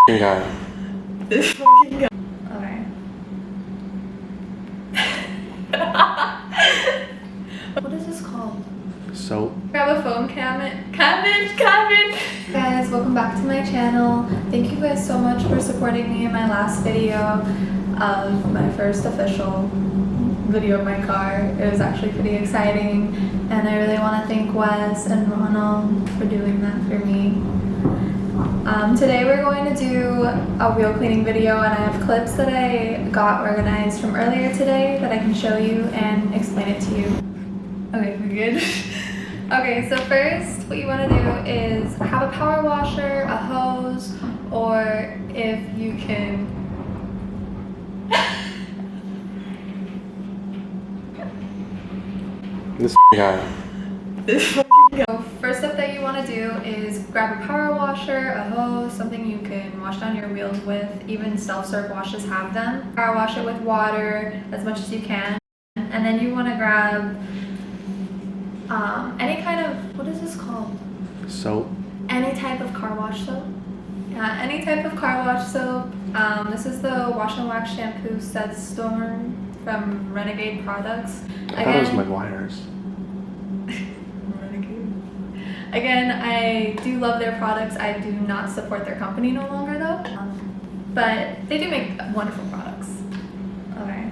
guy. This fucking guy. Okay. What is this called? Soap. Grab a phone cabinet. Guys, welcome back to my channel. Thank you guys so much for supporting me in my last video of my first official video of my car. It was actually pretty exciting, and I really want to thank Wes and Ronald for doing that for me. Today we're going to do a wheel cleaning video, and I have clips that I got organized from earlier today that I can show you and explain it to you. Okay, we're good. Okay, so first what you want to do is have a power washer, a hose, or if you can This guy. This fucking guy. So first step that you want to do is grab a power washer, a hose, something you can wash down your wheels with. Even self-serve washes have them. Power wash it with water as much as you can, and then you want to grab any kind of, what is this called? Soap. Any type of car wash soap. Yeah, any type of car wash soap. This is the Wash and Wax Shampoo Set Storm from Renegade products. I thought it was Meguiar's. Again, I do love their products. I do not support their company no longer though. But they do make wonderful products. Okay.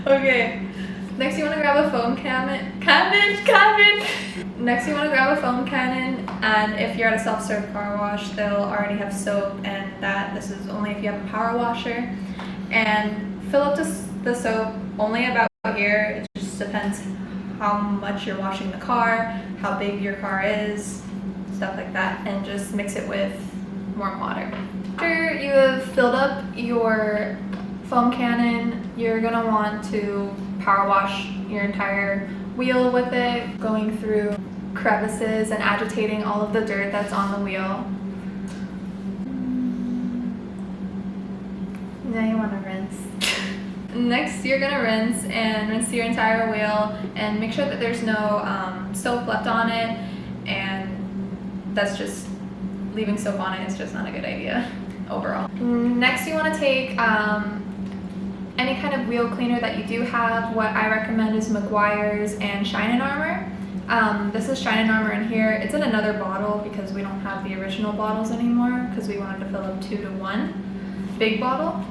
Okay. Next you want to grab a foam cannon. Next you want to grab a foam cannon, and if you're at a self-serve car wash, they'll already have soap, and this is only if you have a power washer. And fill up the soap only about here. It just depends how much you're washing the car, how big your car is, stuff like that, and just mix it with warm water. After you have filled up your foam cannon, you're gonna want to power wash your entire wheel with it, going through crevices and agitating all of the dirt that's on the wheel. Now you want to rinse. Next you're gonna rinse your entire wheel and make sure that there's no soap left on it, and that's just leaving soap on it is just not a good idea overall. Next you want to take any kind of wheel cleaner that you do have. What I recommend is Meguiar's and Shine & Armor. This is Shine & Armor in here. It's in another bottle because we don't have the original bottles anymore because we wanted to fill up 2 to 1 big bottle.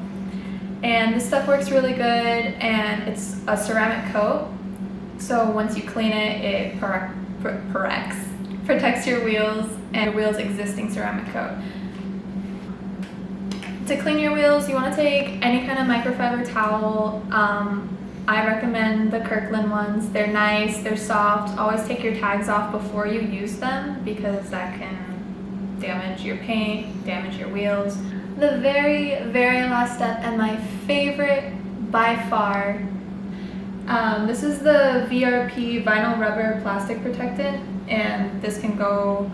And this stuff works really good, and it's a ceramic coat. So once you clean it, it protects your wheels and your wheel's existing ceramic coat. To clean your wheels, you want to take any kind of microfiber towel. I recommend the Kirkland ones. They're nice, they're soft. Always take your tags off before you use them because that can damage your paint, damage your wheels. The very, very last step, and my favorite by far, this is the VRP vinyl rubber plastic protectant, and this can go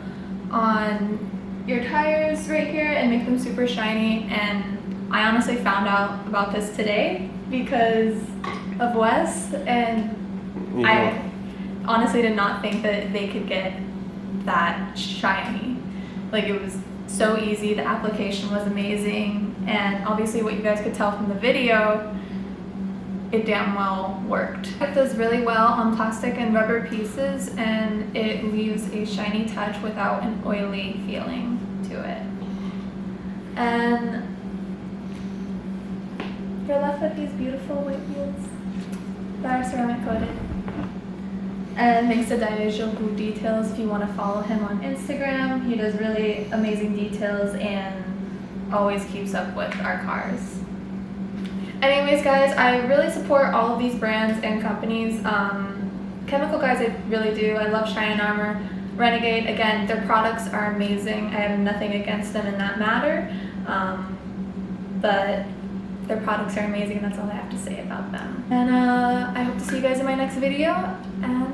on your tires right here and make them super shiny. And I honestly found out about this today because of Wes, and I honestly did not think that they could get that shiny. Like, it was so easy, the application was amazing, and obviously what you guys could tell from the video, it damn well worked. It does really well on plastic and rubber pieces, and it leaves a shiny touch without an oily feeling to it. And you're left with these beautiful white wheels that are ceramic coated. And thanks to Diajogu Details, if you want to follow him on Instagram, he does really amazing details and always keeps up with our cars. Anyways guys, I really support all of these brands and companies. Chemical guys, I really do. I love Shine & Armor. Renegade, again, their products are amazing. I have nothing against them in that matter. But their products are amazing, and that's all I have to say about them. And I hope to see you guys in my next video, and